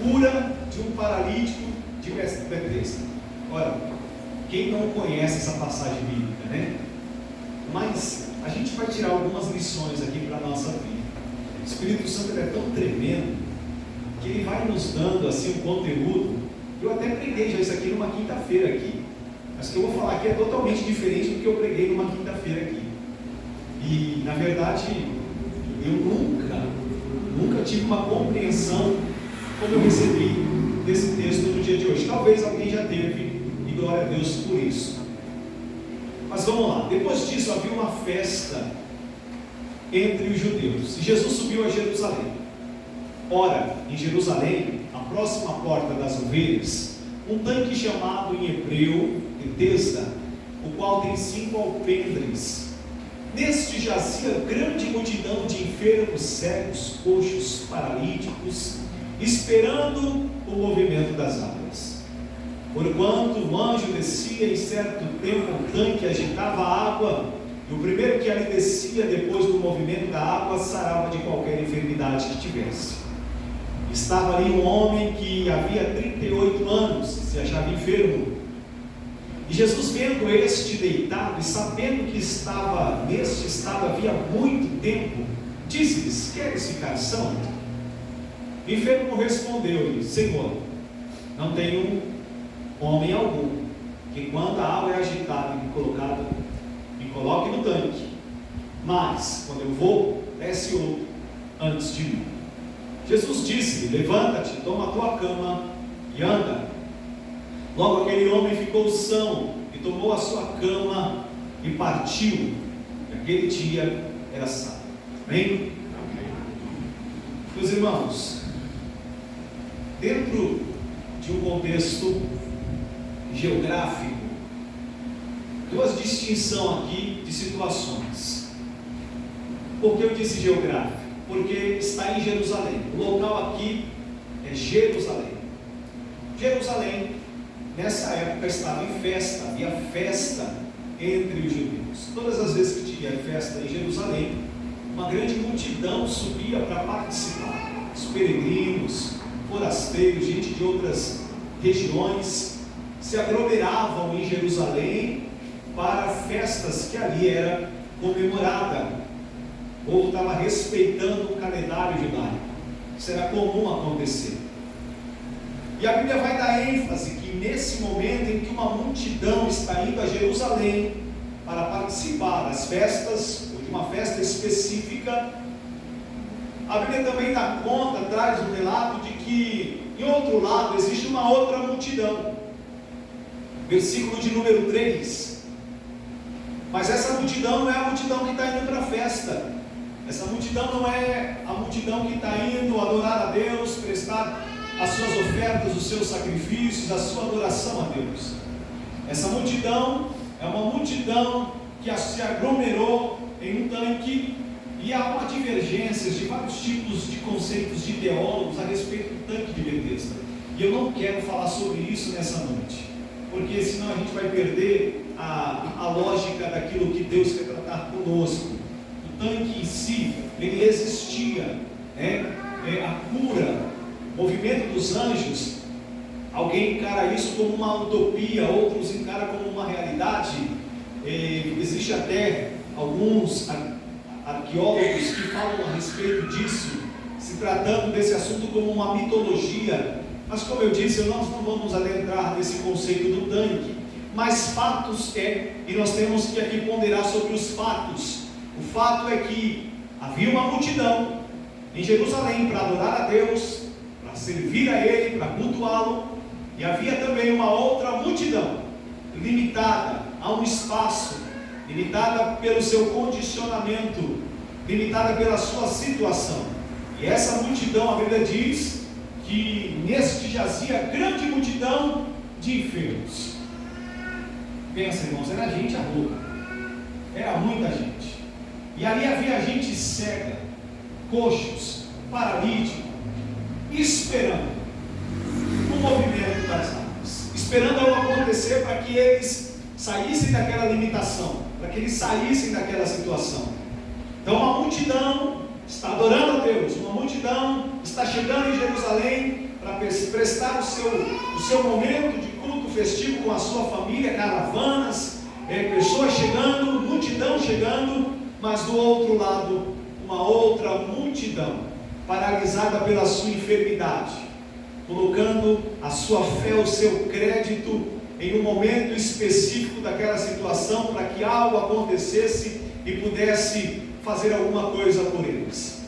cura de um paralítico de Betesda. Olha, quem não conhece essa passagem bíblica, né? Mas a gente vai tirar algumas lições aqui para a nossa vida. O Espírito Santo é tão tremendo que ele vai nos dando assim um conteúdo. Eu até preguei já isso aqui numa quinta-feira aqui, mas o que eu vou falar aqui é totalmente diferente do que eu preguei numa quinta-feira aqui. E na verdade eu nunca tive uma compreensão como eu recebi desse texto no dia de hoje. Talvez alguém já teve, e glória a Deus por isso. Mas vamos lá. Depois disso havia uma festa entre os judeus, e Jesus subiu a Jerusalém. Ora, em Jerusalém, a próxima porta das ovelhas, um tanque chamado em hebreu Betesda, o qual tem 5 alpendres. Neste jazia grande multidão de enfermos, cegos, coxos, paralíticos, esperando o movimento das águas. Porquanto o anjo descia em certo tempo um tanque, agitava a água, e o primeiro que ali descia depois do movimento da água sarava de qualquer enfermidade que tivesse. Estava ali um homem que havia 38 anos, se achava enfermo. E Jesus, vendo este deitado e sabendo que estava neste estado havia muito tempo, disse-lhes: queres ficar são? O enfermo respondeu-lhe: Senhor, não tenho homem algum que quando a água é agitada e me coloque no tanque, mas quando eu vou, desce outro antes de mim. Jesus disse-lhe: levanta-te, toma a tua cama e anda. Logo aquele homem ficou são e tomou a sua cama e partiu. E aquele dia era sábado. Amém? Meus irmãos, dentro de um contexto geográfico, duas distinções aqui de situações. Por que eu disse geográfico? Porque está em Jerusalém. O local aqui é Jerusalém. Jerusalém, nessa época, estava em festa, havia festa entre os judeus. Todas as vezes que tinha festa em Jerusalém, uma grande multidão subia para participar. Os peregrinos, forasteiros, gente de outras regiões, se aglomeravam em Jerusalém para festas que ali era comemorada. O povo estava respeitando o calendário judaico. Isso era comum acontecer. E a Bíblia vai dar ênfase que nesse momento em que uma multidão está indo a Jerusalém para participar das festas, ou de uma festa específica, a Bíblia também dá conta, traz um relato de que em outro lado existe uma outra multidão. Versículo de número 3. Mas essa multidão não é a multidão que está indo para a festa. Essa multidão não é a multidão que está indo adorar a Deus, prestar as suas ofertas, os seus sacrifícios, a sua adoração a Deus. Essa multidão é uma multidão que se aglomerou em um tanque, e há uma divergência de vários tipos de conceitos de teólogos a respeito do tanque de Betesda. E eu não quero falar sobre isso nessa noite, porque senão a gente vai perder a lógica daquilo que Deus quer tratar conosco. O tanque em si, ele existia, a cura, o movimento dos anjos. Alguém encara isso como uma utopia, outros encaram como uma realidade. Existe até alguns arqueólogos que falam a respeito disso, se tratando desse assunto como uma mitologia. Mas como eu disse, nós não vamos adentrar nesse conceito do tanque. Mas fatos e nós temos que aqui ponderar sobre os fatos. O fato é que havia uma multidão em Jerusalém para adorar a Deus, para servir a Ele, para cultuá-lo, e havia também uma outra multidão, limitada a um espaço, limitada pelo seu condicionamento, limitada pela sua situação. E essa multidão, a Bíblia diz que neste jazia grande multidão de enfermos. Pensa, irmãos, era gente à rua, era muita gente. E ali havia gente cega, coxos, paralítico, esperando o movimento das águas, esperando algo acontecer para que eles saíssem daquela limitação, para que eles saíssem daquela situação. Então uma multidão está adorando a Deus, uma multidão está chegando em Jerusalém para prestar o seu momento de culto festivo com a sua família, caravanas, pessoas chegando, multidão chegando, mas do outro lado, uma outra multidão, paralisada pela sua enfermidade, colocando a sua fé, o seu crédito em um momento específico daquela situação, para que algo acontecesse e pudesse fazer alguma coisa por eles.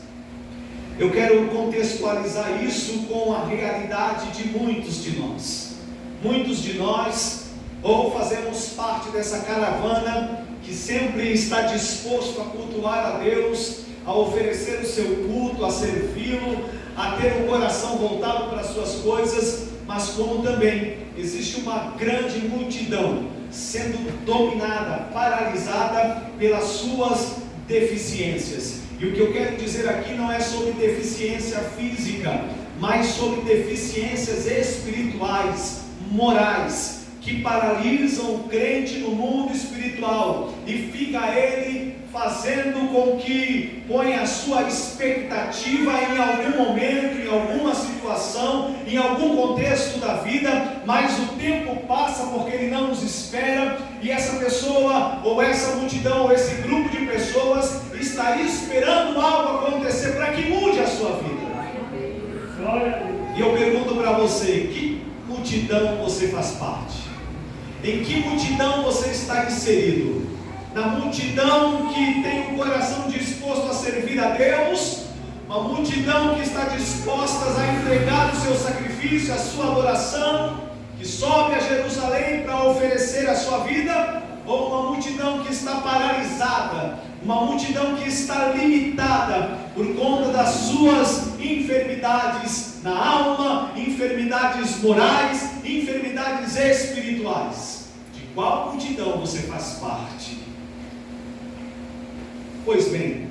Eu quero contextualizar isso com a realidade de muitos de nós. Muitos de nós, ou fazemos parte dessa caravana que sempre está disposto a cultuar a Deus, a oferecer o seu culto, a servi-lo, a ter o coração voltado para as suas coisas, mas como também existe uma grande multidão sendo dominada, paralisada pelas suas deficiências. E o que eu quero dizer aqui não é sobre deficiência física, mas sobre deficiências espirituais, morais, que paralisam o crente no mundo espiritual e fica ele fazendo com que ponha a sua expectativa em algum momento, em alguma situação, em algum contexto da vida, mas o tempo passa porque ele não nos espera, e essa pessoa, ou essa multidão, ou esse grupo de pessoas está esperando algo acontecer para que mude a sua vida. E eu pergunto para você, que multidão você faz parte? Em que multidão você está inserido? Na multidão que tem o coração disposto a servir a Deus, uma multidão que está disposta a entregar o seu sacrifício, a sua adoração, que sobe a Jerusalém para oferecer a sua vida, ou uma multidão que está paralisada, uma multidão que está limitada por conta das suas enfermidades na alma, enfermidades morais, enfermidades espirituais? De qual multidão você faz parte? Pois bem,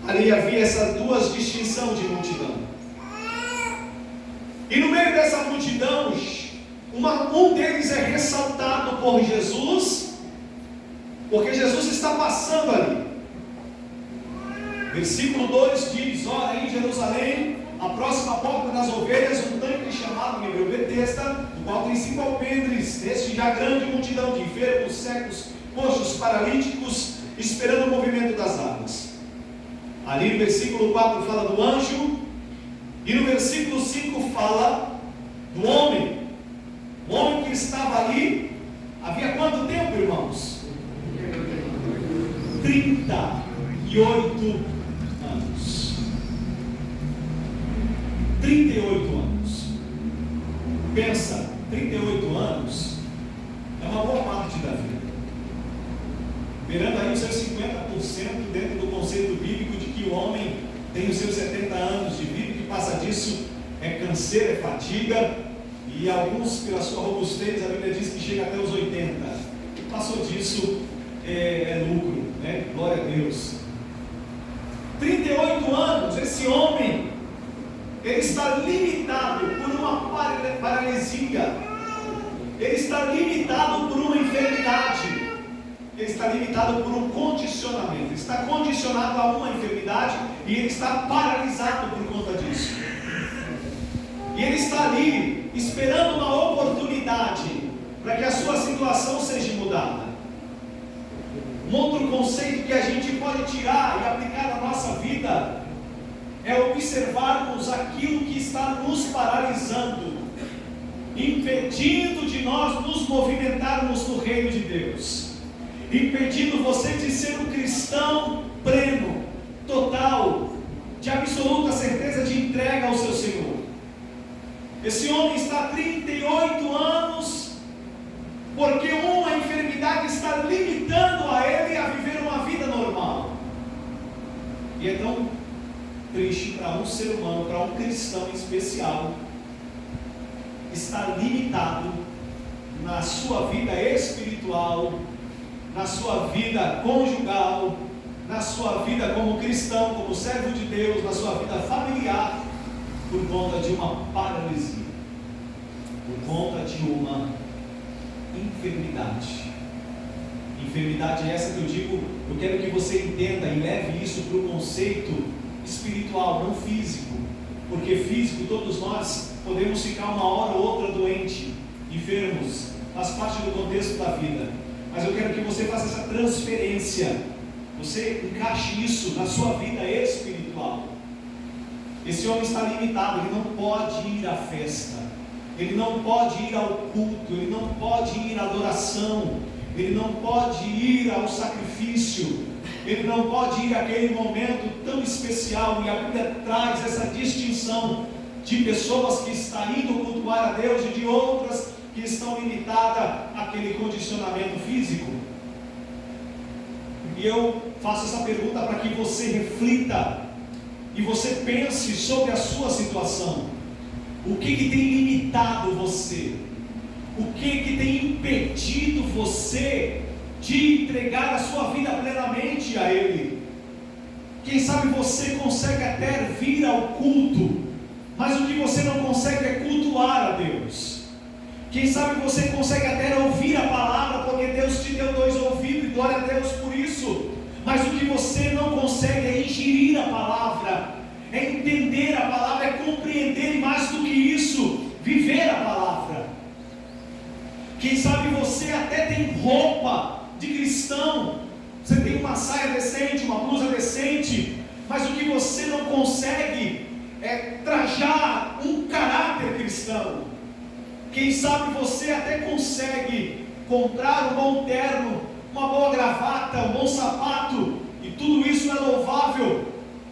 ali havia essas duas distinções de multidão, e no meio dessa multidão, um deles é ressaltado por Jesus, porque Jesus está passando ali. Versículo 2 diz: ora, em Jerusalém, a próxima porta das ovelhas, um tanque chamado em hebreu Betesda, do qual tem 5 alpendres, este já grande multidão de enfermos, cegos, coxos, paralíticos, esperando o movimento das águas. Ali no versículo 4 fala do anjo, e no versículo 5 fala do homem. O homem que estava ali, havia quanto tempo, irmãos? 38 anos. 38 anos. Pensa, 38 anos é uma boa parte da vida. Beirando aí os seus 50% dentro do conceito bíblico de que o homem tem os seus 70 anos de vida, que passa disso é canseira, é fadiga, e alguns, pela sua robustez, a Bíblia diz que chega até os 80. E passou disso é lucro, né? Glória a Deus. 38 anos, esse homem, ele está limitado por uma paralisia, ele está limitado por uma enfermidade. Ele está limitado por um condicionamento, ele está condicionado a uma enfermidade e ele está paralisado por conta disso. E ele está ali esperando uma oportunidade para que a sua situação seja mudada. Um outro conceito que a gente pode tirar e aplicar na nossa vida é observarmos aquilo que está nos paralisando, impedindo de nós nos movimentarmos no reino de Deus, impedindo você de ser um cristão pleno, total, de absoluta certeza de entrega ao seu Senhor. Esse homem está há 38 anos, porque uma enfermidade está limitando a ele a viver uma vida normal. E é tão triste para um ser humano, para um cristão em especial, estar limitado na sua vida espiritual, na sua vida conjugal, na sua vida como cristão, como servo de Deus, na sua vida familiar, por conta de uma paralisia, por conta de uma enfermidade. Enfermidade essa que eu digo, eu quero que você entenda e leve isso para o conceito espiritual, não físico. porque físico, todos nós podemos ficar uma hora ou outra doente, enfermos, faz parte do contexto da vida. Mas eu quero que você faça essa transferência, você encaixe isso na sua vida espiritual. Esse homem está limitado, ele não pode ir à festa, ele não pode ir ao culto, ele não pode ir à adoração, ele não pode ir ao sacrifício, ele não pode ir àquele momento tão especial. E a Bíblia traz essa distinção de pessoas que estão indo cultuar a Deus e de outras que estão limitadas àquele condicionamento físico. E eu faço essa pergunta para que você reflita e você pense sobre a sua situação. O que tem limitado você? O que tem impedido você de entregar a sua vida plenamente a Ele? Quem sabe você consegue até vir ao culto, mas o que você não consegue é cultuar a Deus. Quem sabe você consegue até ouvir a palavra, porque Deus te deu 2 ouvidos, e glória a Deus por isso. Mas o que você não consegue é ingerir a palavra, é entender a palavra, é compreender, e mais do que isso, viver a palavra. Quem sabe você até tem roupa de cristão, você tem uma saia decente, uma blusa decente, mas o que você não consegue é trajar um caráter cristão. Quem sabe você até consegue comprar um bom terno, uma boa gravata, um bom sapato, e tudo isso é louvável,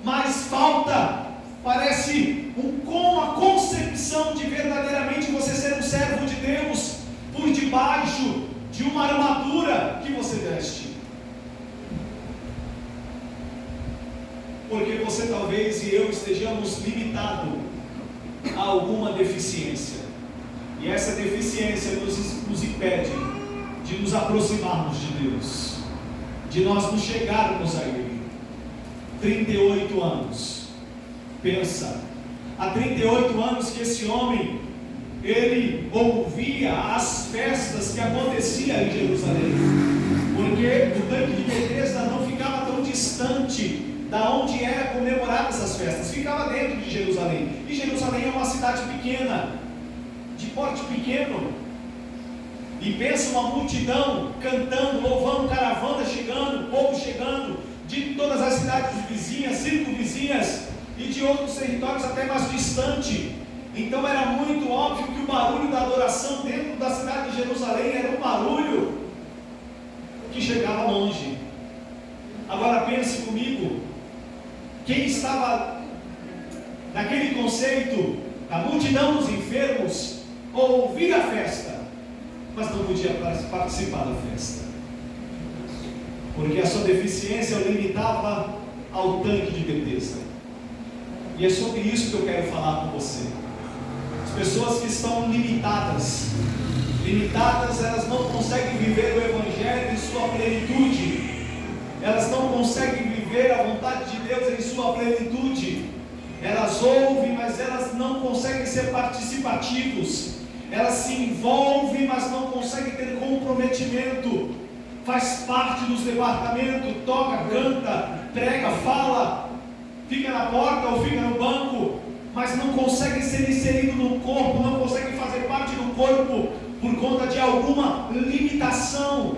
mas falta, parece, com a concepção de verdadeiramente você ser um servo de Deus, por debaixo de uma armadura que você veste. Porque você talvez e eu estejamos limitados a alguma deficiência, e essa deficiência nos impede de nos aproximarmos de Deus, de nós nos chegarmos a Ele. 38 anos, pensa, há 38 anos que esse homem, ele ouvia as festas que aconteciam em Jerusalém, porque o tanque de Betesda não ficava tão distante da onde era comemoradas essas festas, ficava dentro de Jerusalém, e Jerusalém é uma cidade pequena, de porte pequeno, e pensa uma multidão cantando, louvando, caravana chegando, povo chegando, de todas as cidades vizinhas, circunvizinhas, e de outros territórios até mais distantes. Então era muito óbvio que o barulho da adoração dentro da cidade de Jerusalém era um barulho que chegava longe. Agora pense comigo, quem estava naquele conceito, a multidão dos enfermos, ouvia a festa, mas não podia participar da festa, porque a sua deficiência o limitava ao tanque de Betesda. E é sobre isso que eu quero falar com você. As pessoas que estão limitadas, elas não conseguem viver o Evangelho em sua plenitude, elas não conseguem viver a vontade de Deus em sua plenitude. Elas ouvem, mas elas não conseguem ser participativos, elas se envolvem, mas não conseguem ter comprometimento, faz parte dos departamentos, toca, canta, prega, fala, fica na porta ou fica no banco, mas não consegue ser inserido no corpo, não consegue fazer parte do corpo por conta de alguma limitação.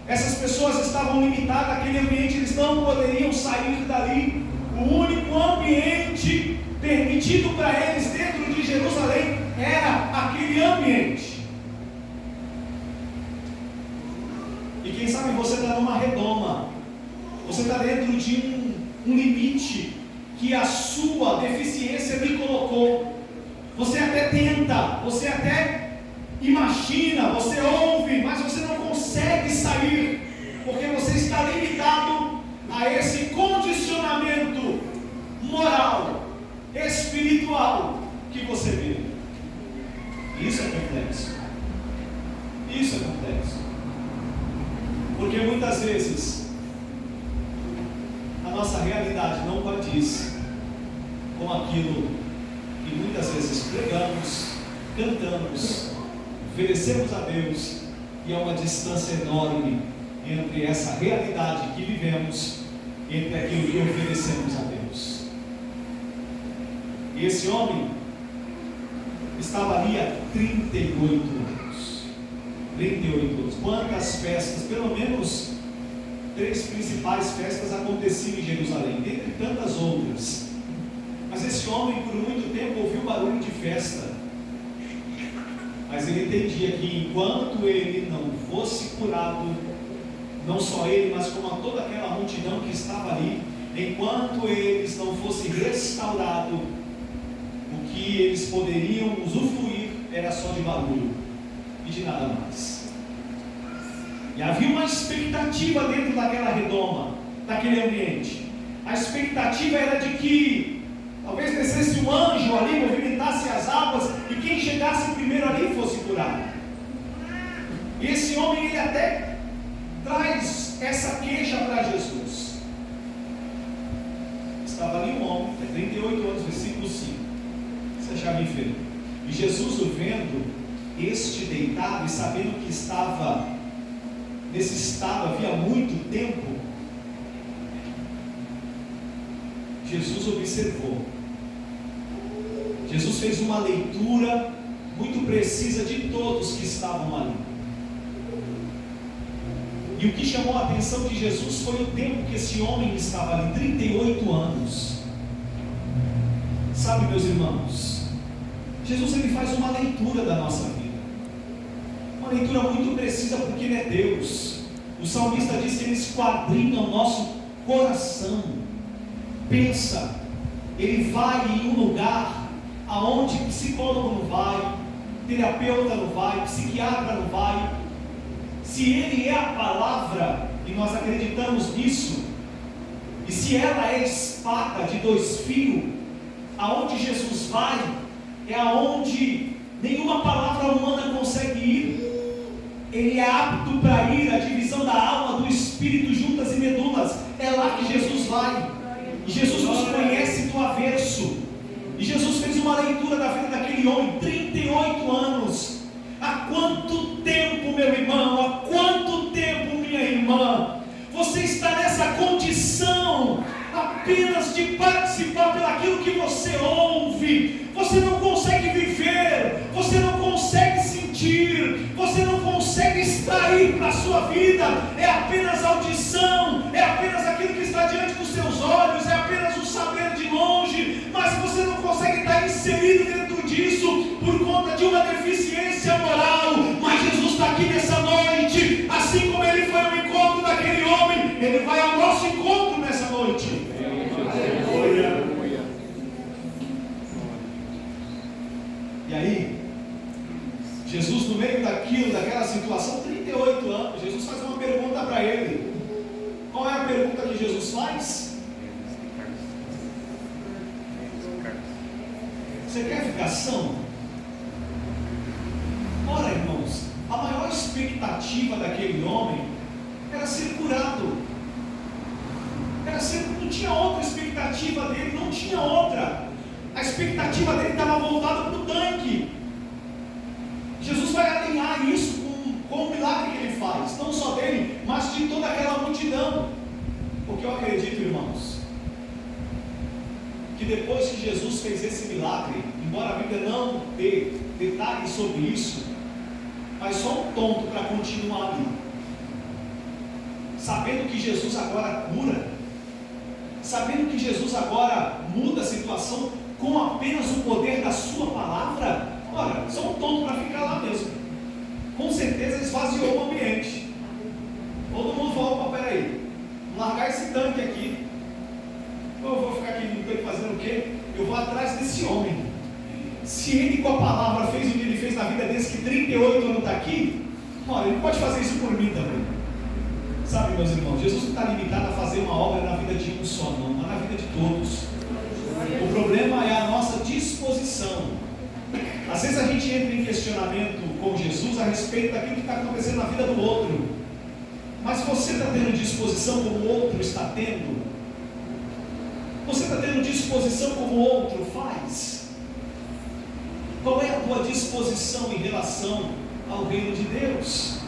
Essas pessoas estavam limitadas àquele ambiente, eles não poderiam sair dali. O único ambiente permitido para eles dentro de Jerusalém era aquele ambiente. E quem sabe você está numa redoma, você está dentro de um limite que a sua deficiência lhe colocou. Você até tenta, você até imagina, você ouve, mas você não consegue sair, porque você está limitado a esse condicionamento moral, espiritual que você vê. Isso é complexo. Isso é complexo. Porque muitas vezes a nossa realidade não condiz com aquilo que muitas vezes pregamos, cantamos, oferecemos a Deus, e há uma distância enorme entre essa realidade que vivemos e entre aquilo que oferecemos a Deus. E esse homem estava ali há 38 anos. 38 anos. Quantas festas? Pelo menos 3 principais festas aconteciam em Jerusalém, dentre tantas outras. Mas esse homem, por muito tempo, ouviu barulho de festa. Mas ele entendia que enquanto ele não fosse curado, não só ele, mas como toda aquela multidão que estava ali, enquanto eles não fossem restaurados, o que eles poderiam usufruir era só de barulho e de nada mais. E havia uma expectativa dentro daquela redoma, daquele ambiente. A expectativa era de que talvez descesse um anjo ali, movimentasse as águas, e quem chegasse primeiro ali fosse curado. E esse homem, ele até traz essa queixa para Jesus. Estava ali um homem, 38 anos, versículo 5. Você achava enfermo. E Jesus, o vendo, este deitado, e sabendo que estava nesse estado havia muito tempo, Jesus observou. Jesus fez uma leitura muito precisa de todos que estavam ali. E o que chamou a atenção de Jesus foi o tempo que esse homem estava ali, 38 anos. Sabe, meus irmãos, Jesus, ele faz uma leitura da nossa vida. Uma leitura muito precisa, porque Ele é Deus. O salmista diz que Ele esquadrinha o nosso coração. Pensa, Ele vai em um lugar aonde psicólogo não vai, terapeuta não vai, psiquiatra não vai. Se Ele é a palavra, e nós acreditamos nisso, e se ela é espada de 2 fios, aonde Jesus vai, é aonde nenhuma palavra humana consegue ir. Ele é apto para ir à divisão da alma, do espírito, juntas e medulas. É lá que Jesus vai. E Jesus nos conhece do avesso. E Jesus fez uma leitura da vida daquele homem, 38 anos. Há quanto tempo, meu irmão, há quanto tempo, minha irmã, você está nessa condição apenas de participar pelaquilo que você ouve? Você não consegue viver, você não consegue sentir, você não consegue extrair para a sua vida. É apenas audição, é apenas aquilo que está diante dos seus olhos, é apenas o saber de longe, mas você não consegue estar inserido dentro disso por conta de uma deficiência moral. Mas Jesus está aqui nessa noite, assim como Ele foi ao encontro daquele homem, Ele vai ao nosso encontro nessa noite. E aí, Jesus, no meio daquilo, daquela situação, 38 anos, Jesus faz uma pergunta para ele. Qual é a pergunta que Jesus faz? Você quer ficar são? Ora, irmãos, a maior expectativa daquele homem era ser curado. Não tinha outra expectativa dele, não tinha outra. A expectativa dele estava voltada para o tanque. Jesus vai alinhar isso com o milagre que Ele faz, não só dele, mas de toda aquela multidão. Porque eu acredito, irmãos, que depois que Jesus fez esse milagre, embora a Bíblia não dê detalhes sobre isso, mas só um tonto para continuar ali, sabendo que Jesus agora cura, sabendo que Jesus agora muda a situação com apenas o poder da sua palavra. Ora, só um tonto para ficar lá mesmo. Com certeza esvaziou o ambiente. Todo mundo falou: opa, peraí, vou largar esse tanque aqui, eu vou ficar aqui no tanque fazendo o quê? Eu vou atrás desse homem. Se ele com a palavra fez o que ele fez na vida desse que 38 anos está aqui, olha, ele pode fazer isso por mim também. Sabe, meus irmãos, Jesus não está limitado a fazer uma obra na vida de um só, não, mas na vida de todos. O problema é a nossa disposição. Às vezes a gente entra em questionamento com Jesus a respeito daquilo que está acontecendo na vida do outro. Mas você está tendo disposição como o outro está tendo? Você está tendo disposição como o outro faz? Qual é a tua disposição em relação ao reino de Deus?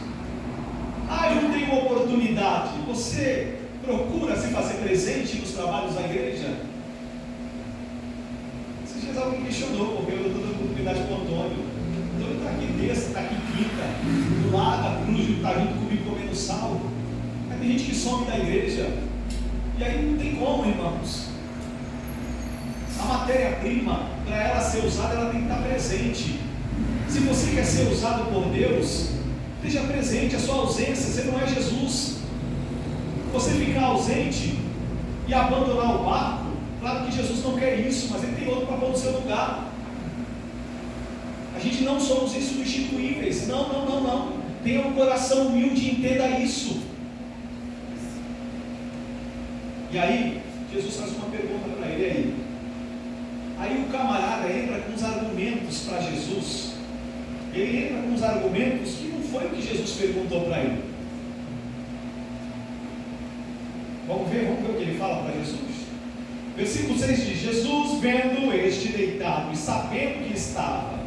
Eu não tenho oportunidade. Você procura se fazer presente nos trabalhos da igreja? Esses dias alguém questionou, porque eu estou dando oportunidade para o Antônio. O Antônio está aqui terça, está aqui quinta, do lado da cruz, está junto comigo comendo sal. Aí tem gente que some da igreja, e aí não tem como, irmãos. A matéria-prima, para ela ser usada, ela tem que estar presente. Se você quer ser usado por Deus, esteja presente. A sua ausência, você não é Jesus. Você ficar ausente e abandonar o barco, claro que Jesus não quer isso, mas Ele tem outro para pôr no seu lugar. A gente não somos insubstituíveis. Não. Tenha um coração humilde e entenda isso. E aí, Jesus faz uma pergunta para ele aí o camarada entra com uns argumentos para Jesus. Ele entra com uns argumentos que não foi o que Jesus perguntou para ele. Vamos ver o que ele fala para Jesus. Versículo 6 diz: Jesus, vendo este deitado e sabendo que estava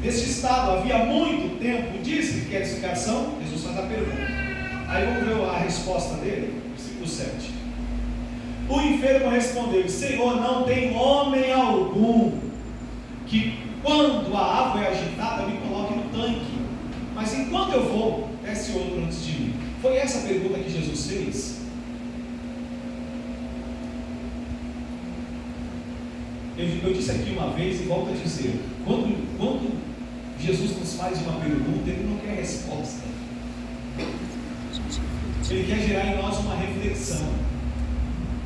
neste estado havia muito tempo, disse: queres ficar são? Jesus faz a pergunta. Aí vamos ver a resposta dele. Versículo 7. O enfermo respondeu: Senhor, não tem homem algum que, quando a água é agitada, me coloque no tanque, mas enquanto eu vou, desce outro antes de mim. Foi essa a pergunta que Jesus fez? Eu disse aqui uma vez e volto a dizer: quando Jesus nos faz uma pergunta, Ele não quer resposta, Ele quer gerar em nós uma reflexão,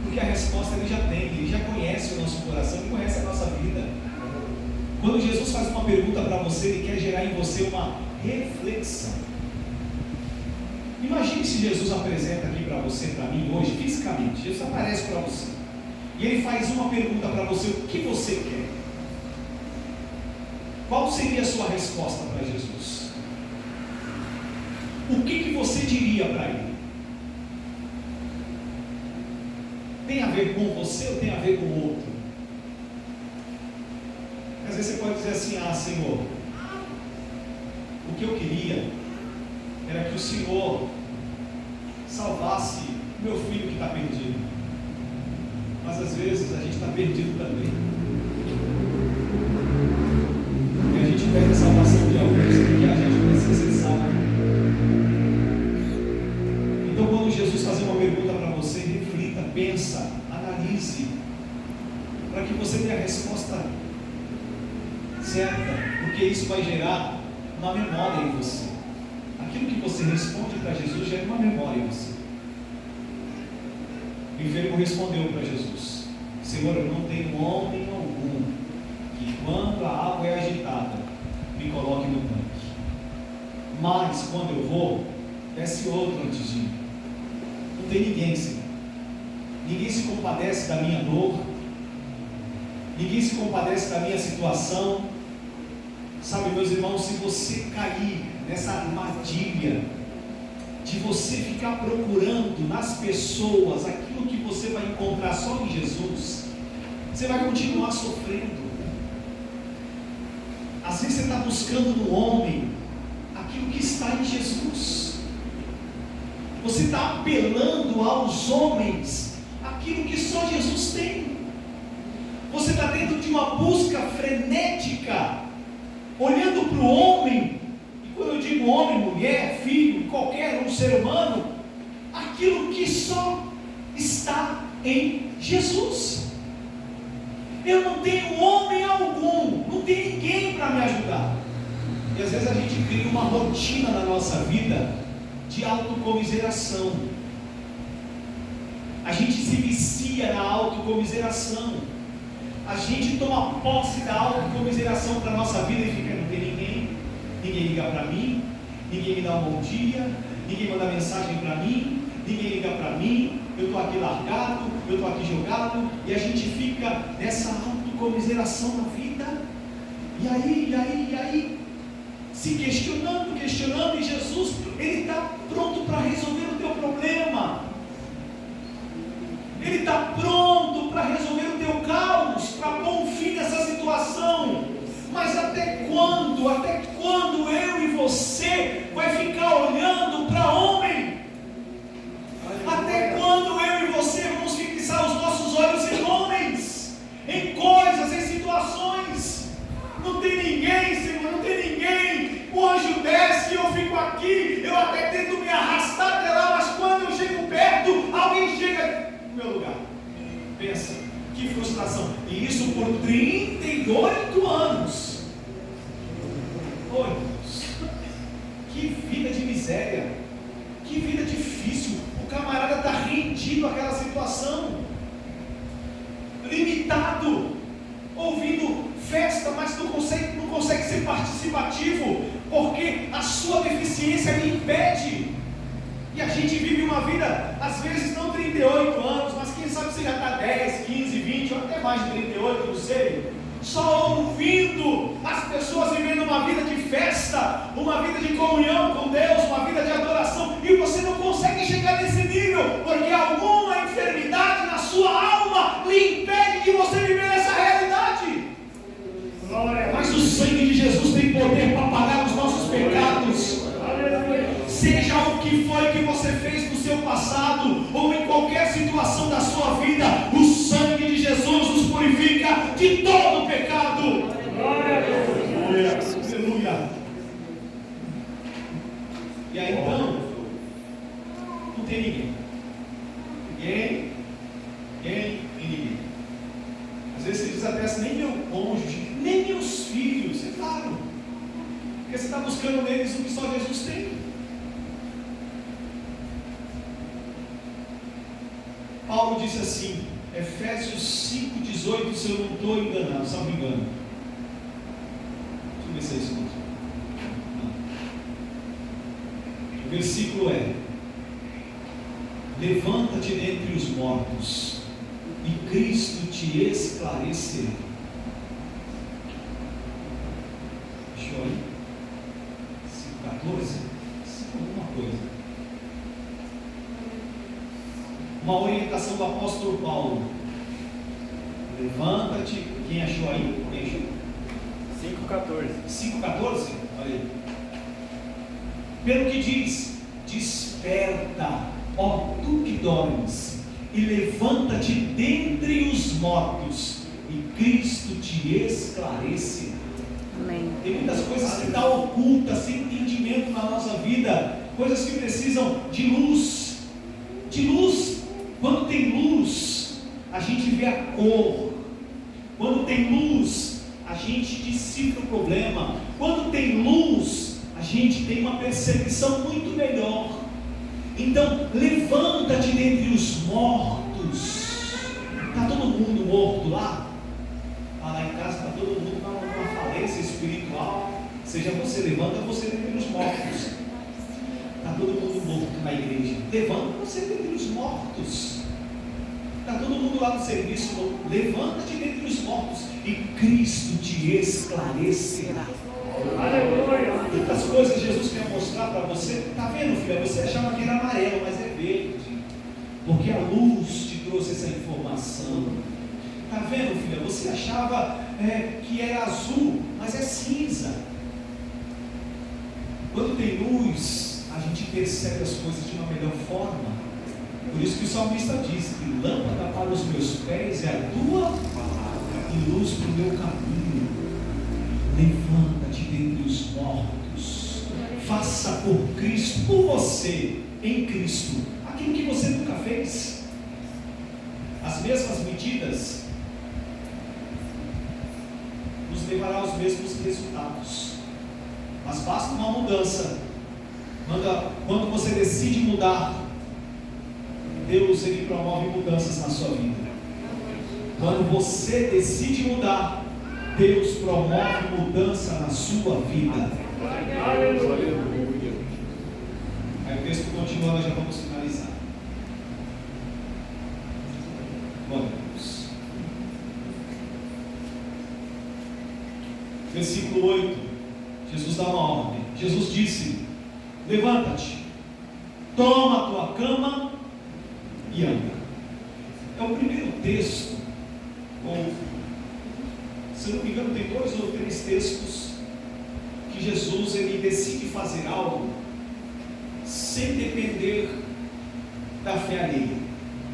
porque a resposta Ele já tem, Ele já conhece o nosso coração, Ele conhece a nossa vida. Quando Jesus faz uma pergunta para você, Ele quer gerar em você uma reflexão. Imagine se Jesus apresenta aqui para você, para mim hoje, fisicamente. Jesus aparece para você e Ele faz uma pergunta para você: o que você quer? Qual seria a sua resposta para Jesus? O que você diria para Ele? Tem a ver com você ou tem a ver com o outro? Às vezes você pode dizer assim: ah, Senhor, o que eu queria era que o Senhor salvasse o meu filho que está perdido. Mas às vezes a gente está perdido também, e a gente pede a salvação de alguns que a gente precisa ser salvo. Então, quando Jesus fazer uma pergunta para você, reflita, pensa, analise, para que você dê a resposta certa, porque isso vai gerar uma memória em você. Aquilo que você responde para Jesus gera uma memória em você. O enfermo respondeu para Jesus: Senhor, eu não tenho homem algum que, quando a água é agitada, me coloque no tanque, mas quando eu vou, desce outro antes de mim. Não tem ninguém, Senhor. Ninguém se compadece da minha dor, ninguém se compadece da minha situação. Sabe, meus irmãos, se você cair nessa armadilha de você ficar procurando nas pessoas aquilo que você vai encontrar só em Jesus, você vai continuar sofrendo. Às vezes você está buscando no homem aquilo que está em Jesus. Você está apelando aos homens aquilo que só Jesus tem. Você está dentro de uma busca frenética, olhando para o homem, e quando eu digo homem, mulher, filho, qualquer um ser humano, aquilo que só está em Jesus. Eu não tenho homem algum, não tem ninguém para me ajudar. E às vezes a gente cria uma rotina na nossa vida de autocomiseração. A gente se vicia na autocomiseração. A gente toma posse da autocomiseração para a nossa vida e fica: não tem ninguém liga para mim, ninguém me dá um bom dia, ninguém manda mensagem para mim, ninguém liga para mim, eu estou aqui largado, eu estou aqui jogado, e a gente fica nessa autocomiseração na vida, e aí, se questionando, e Jesus, Ele está pronto para resolver o teu problema, Ele está pronto para resolver o teu caos, para pôr um fim nessa situação. Mas até quando eu e você vai ficar olhando para homem? Até quando eu e você vamos fixar os nossos olhos em homens, em coisas, em situações? anjo desce e eu fico aqui, eu até tento me arrastar até lá, mas quando eu chego perto, alguém chega no meu lugar. Pensa, que frustração. E isso por 38 anos. Oi, Deus. Que vida de miséria. Que vida difícil. O camarada está rendido àquela situação. Limitado. Ouvindo festa, mas não consegue ser participativo. Porque a sua deficiência lhe impede. E a gente vive uma vida, às vezes não 38 anos, mas quem sabe você já está 10, 15, 20, ou até mais de 38, não sei. Só ouvindo as pessoas vivendo uma vida de festa, uma vida de comunhão com Deus, uma vida de adoração, e você não consegue chegar nesse nível, porque alguma enfermidade na sua alma lhe impede de você viver essa realidade. Mas o sangue de Jesus tem poder para pagar os nossos pecados. Seja o que foi que você fez no seu passado, ou em qualquer situação da sua vida, o sangue de Jesus nos purifica de todo o pecado. Aleluia. E aí então, não tem ninguém. Ninguém. Às vezes você diz até assim, nem meu cônjuge, nem meus filhos. É claro, porque você está buscando neles o que só Jesus tem. Paulo disse assim, Efésios 5,18, se eu não estou enganado, se não me engano. Deixa eu ver se é isso mesmo. O versículo é: levanta-te dentre os mortos, e Cristo te esclarecerá. Deixa eu ir. 5,14? Alguma coisa. Uma orientação do apóstolo Paulo. Levanta-te. Quem achou aí? Quem achou? 5,14? Olha aí. Pelo que diz: desperta, ó tu que dormes, e levanta-te dentre os mortos, e Cristo te esclarecerá. Amém. Tem muitas coisas que estão ocultas, sem entendimento na nossa vida, coisas que precisam de luz. De luz. Quando tem luz, a gente vê a cor. Quando tem luz, a gente decifra o problema. Quando tem luz, a gente tem uma percepção muito melhor. Então, levanta-te dentre os mortos. Está todo mundo morto lá? Lá em casa está todo mundo numa falência espiritual. Seja você, levanta você dentre os mortos. Está todo mundo morto na igreja. Levanta você dentre os mortos. Está todo mundo lá no serviço. Levanta-te dentre os mortos, e Cristo te esclarecerá. Aleluia. Muitas coisas Jesus quer mostrar para você. Está vendo, filha? Você achava que era amarelo, mas é verde, porque a luz te trouxe essa informação. Está vendo, filha? Você achava que era azul, mas é cinza. Quando tem luz, a gente percebe as coisas de uma melhor forma. Por isso que o salmista diz que lâmpada para os meus pés é a tua palavra e luz para o meu caminho. Levanta-te dentre os mortos, faça por Cristo, por você, em Cristo, aquilo que você nunca fez. As mesmas medidas nos levará aos mesmos resultados, mas basta uma mudança. Quando você decide mudar, Deus, Ele promove mudanças na sua vida. Quando você decide mudar, Deus promove mudança na sua vida. Aleluia. Aí o texto continua, nós já vamos finalizar. Glória a Deus. Versículo 8. Jesus dá uma ordem. Jesus disse: levanta-te, toma a tua cama e anda. É o primeiro texto, ou se não me engano tem 2 ou 3 textos que Jesus ele decide fazer algo sem depender da fé alheia.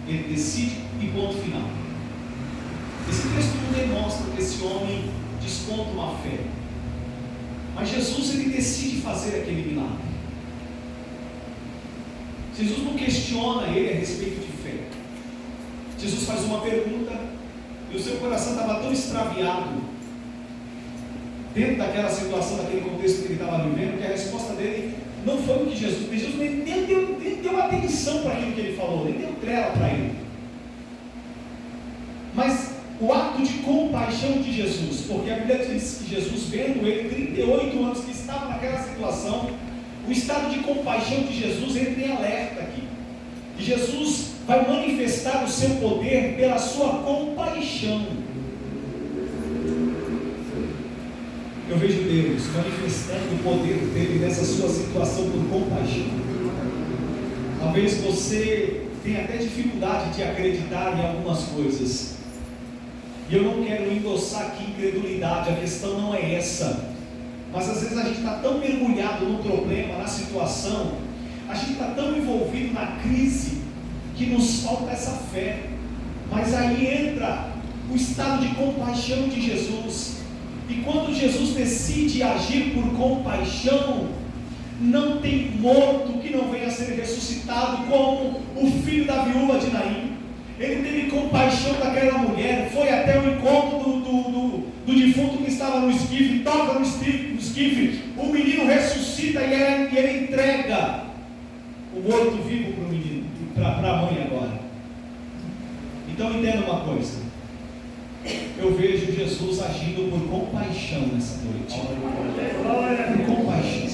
Ele decide e ponto final. Esse texto não demonstra que esse homem desconta uma fé, Mas Jesus, ele decide fazer aquele milagre. Jesus não questiona ele a respeito de fé. Jesus faz uma pergunta e o seu coração estava tão extraviado dentro daquela situação, daquele contexto que ele estava vivendo, que a resposta dele não foi o que Jesus nem deu atenção para aquilo que ele falou, nem deu trela para ele. Mas o ato de compaixão de Jesus, porque a Bíblia diz que Jesus, vendo ele 38 anos que estava naquela situação, o estado de compaixão de Jesus entra em alerta aqui. E Jesus vai manifestar o seu poder pela sua compaixão. Eu vejo Deus manifestando o poder dele nessa sua situação por compaixão. Talvez você tenha até dificuldade de acreditar em algumas coisas. E eu não quero endossar aqui incredulidade, a questão não é essa. Mas às vezes a gente está tão mergulhado no problema, na situação, a gente está tão envolvido na crise, que nos falta essa fé. Mas aí entra o estado de compaixão de Jesus. E quando Jesus decide agir por compaixão, não tem morto que não venha a ser ressuscitado, como o filho da viúva de Naim. Ele teve compaixão daquela mulher, foi até o encontro do defunto que estava no esquife, toca no esquife, o menino ressuscita e ele entrega o morto vivo para o menino, para a mãe agora. Então entenda uma coisa, eu vejo Jesus agindo por compaixão nessa noite, por compaixão,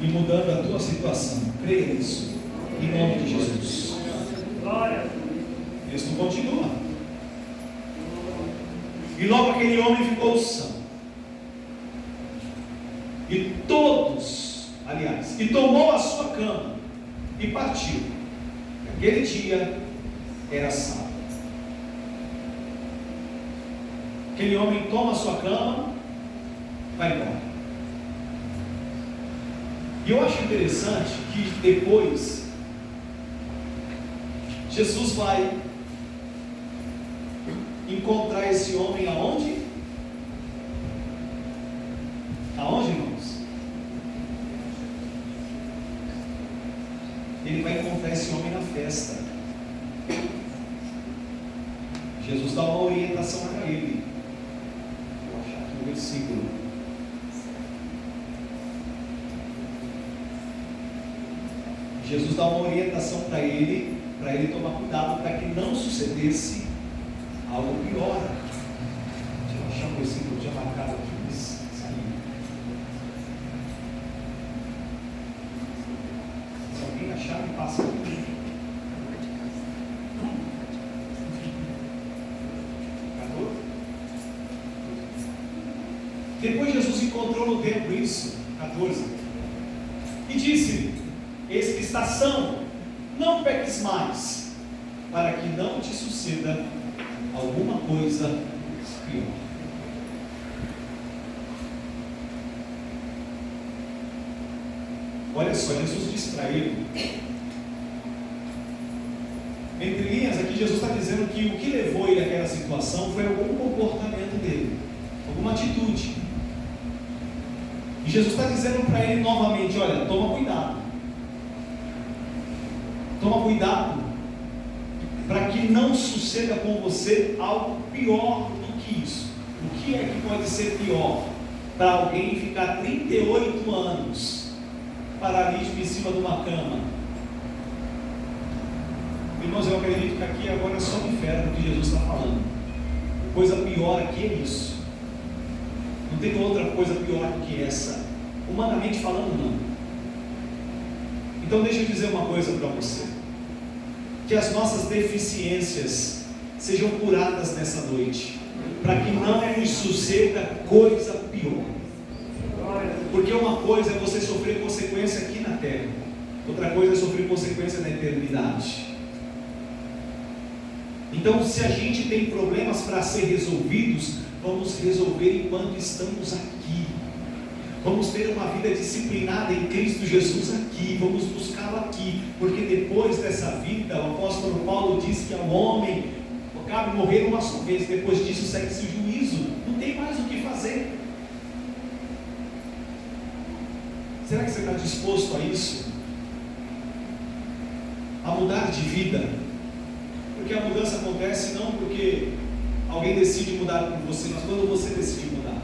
e mudando a tua situação. Creia nisso, em nome de Jesus. O texto continua. E logo aquele homem ficou são. E todos, aliás, e tomou a sua cama e partiu. Aquele dia era sábado. Aquele homem toma a sua cama, vai embora. E eu acho interessante que depois Jesus vai encontrar esse homem aonde? Aonde, irmãos? Ele vai encontrar esse homem na festa. Jesus dá uma orientação para ele. Vou achar aqui o versículo. Jesus dá uma orientação para ele tomar cuidado para que não sucedesse algo pior. Deixa eu achar um versículo que eu tinha marcado aqui. Se alguém achar, me passa aqui. Depois Jesus encontrou no templo isso, 14, e disse-lhe: eis que estação, não peques mais, para que não te suceda alguma coisa pior. Olha só, Jesus disse para ele, entre linhas aqui, Jesus está dizendo que o que levou ele àquela situação foi algum comportamento dele, alguma atitude. E Jesus está dizendo para ele novamente: olha, toma cuidado. Toma cuidado para que não suceda com você algo pior do que isso. O que é que pode ser pior para alguém ficar 38 anos paralítico em cima de uma cama? Irmãos, eu acredito que aqui agora é só o inferno que Jesus está falando. Coisa pior aqui é isso. Não tem outra coisa pior do que essa, humanamente falando, não. Então deixa eu dizer uma coisa para você, que as nossas deficiências sejam curadas nessa noite, para que não nos suceda coisa pior. Porque uma coisa é você sofrer consequência aqui na terra, outra coisa é sofrer consequência na eternidade. Então, se a gente tem problemas para ser resolvidos, vamos resolver enquanto estamos aqui. Vamos ter uma vida disciplinada em Cristo Jesus aqui, vamos buscá-lo aqui, porque depois dessa vida, o apóstolo Paulo diz que ao homem cabe morrer uma só vez, depois disso segue-se o juízo, não tem mais o que fazer. Será que você está disposto a isso? A mudar de vida? Porque a mudança acontece não porque alguém decide mudar por você, mas quando você decide mudar.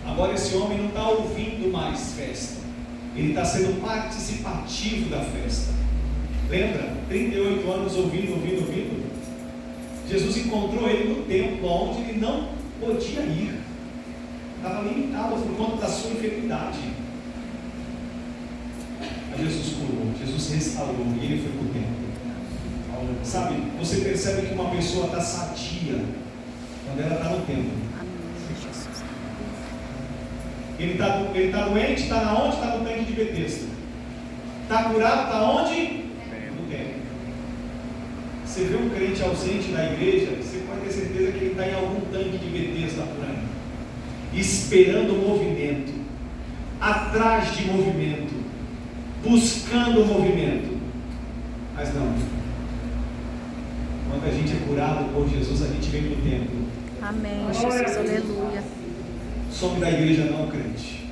Agora esse homem não está ouvindo mais festa, ele está sendo participativo da festa. Lembra? 38 anos ouvindo. Jesus encontrou ele no templo, onde ele não podia ir, estava limitado por conta da sua enfermidade. Mas Jesus curou, Jesus restaurou e ele foi para o templo. Sabe, você percebe que uma pessoa está sadia quando ela está no templo. Ele está doente, está na onde? Está no tanque de Betesda. Está curado, está onde? No templo. Você vê um crente ausente da igreja, você pode ter certeza que ele está em algum tanque de Betesda por aí, esperando o movimento, atrás de movimento, buscando o movimento. Mas não. Quando a gente é curado por Jesus, a gente vem para o templo. Amém, Jesus, aleluia. Some da igreja não, crente.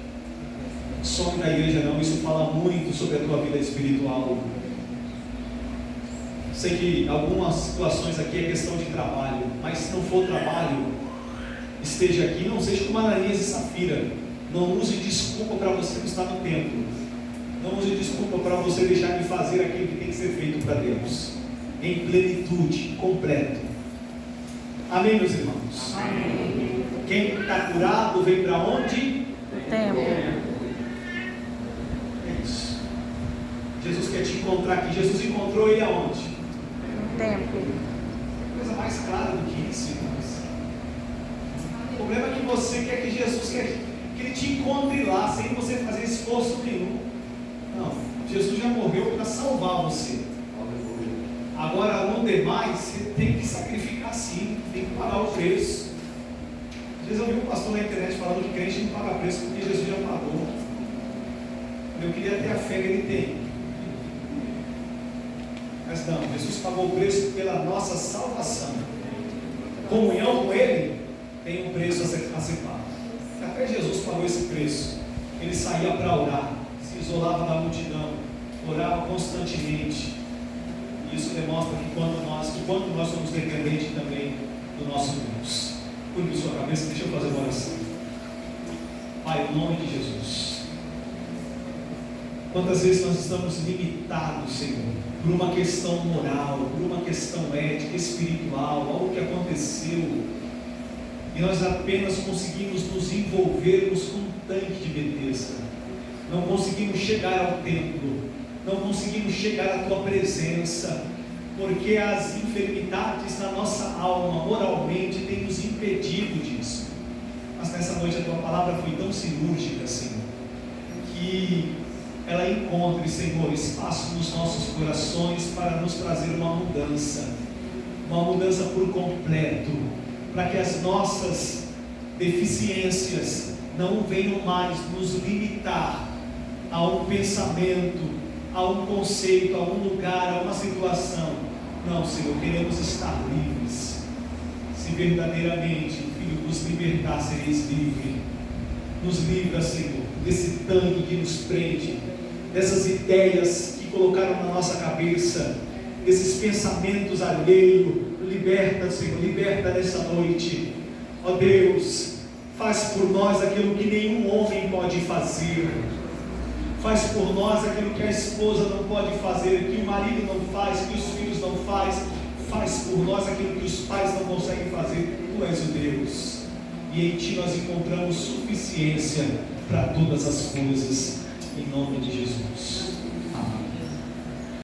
Some da igreja não. Isso fala muito sobre a tua vida espiritual. Sei que algumas situações aqui é questão de trabalho, mas se não for trabalho, esteja aqui, não seja como Ananias e Safira. Não use desculpa para você não estar no templo. Não use desculpa para você deixar de fazer aquilo que tem que ser feito para Deus, em plenitude, completo. Amém, meus irmãos? Amém. Quem está curado vem para onde? O templo. É isso. Jesus quer te encontrar aqui. Jesus encontrou ele aonde? No templo. Coisa mais clara do que isso, irmãos. O problema é que você quer que Jesus que ele te encontre lá, sem você fazer esforço nenhum. Não, Jesus já morreu para salvar você. Agora, no demais, você tem que sacrificar sim, tem que pagar o preço. Às vezes eu vi um pastor na internet falando que crente não paga preço porque Jesus já pagou. Eu queria ter a fé que ele tem. Mas não, Jesus pagou o preço pela nossa salvação. Comunhão com ele tem um preço a ser pago. Até Jesus pagou esse preço. Ele saía para orar, se isolava da multidão, orava constantemente. Isso demonstra que quanto nós somos dependentes também do nosso Deus. Curve sua cabeça, deixa eu fazer uma oração. Pai, em nome de Jesus. Quantas vezes nós estamos limitados, Senhor, por uma questão moral, por uma questão ética, espiritual, algo que aconteceu, e nós apenas conseguimos nos envolvermos com um tanque de Betesda. Não conseguimos chegar ao templo, não conseguimos chegar à tua presença, porque as enfermidades na nossa alma, moralmente, têm nos impedido disso. Mas nessa noite a tua palavra foi tão cirúrgica, Senhor, que ela encontre, Senhor, espaço nos nossos corações para nos trazer uma mudança por completo, para que as nossas deficiências não venham mais nos limitar a um pensamento, a um conceito, a um lugar, a uma situação. Não, Senhor, queremos estar livres. Se verdadeiramente o Filho vos libertar, sereis livres. Nos livra, Senhor, desse tanque que nos prende, dessas ideias que colocaram na nossa cabeça, desses pensamentos alheios. Liberta, Senhor, liberta nessa noite. Ó Deus, faz por nós aquilo que nenhum homem pode fazer. Faz por nós aquilo que a esposa não pode fazer, que o marido não faz, que os filhos não fazem. Faz por nós aquilo que os pais não conseguem fazer. Tu és o Deus, e em Ti nós encontramos suficiência para todas as coisas, em nome de Jesus. Amém.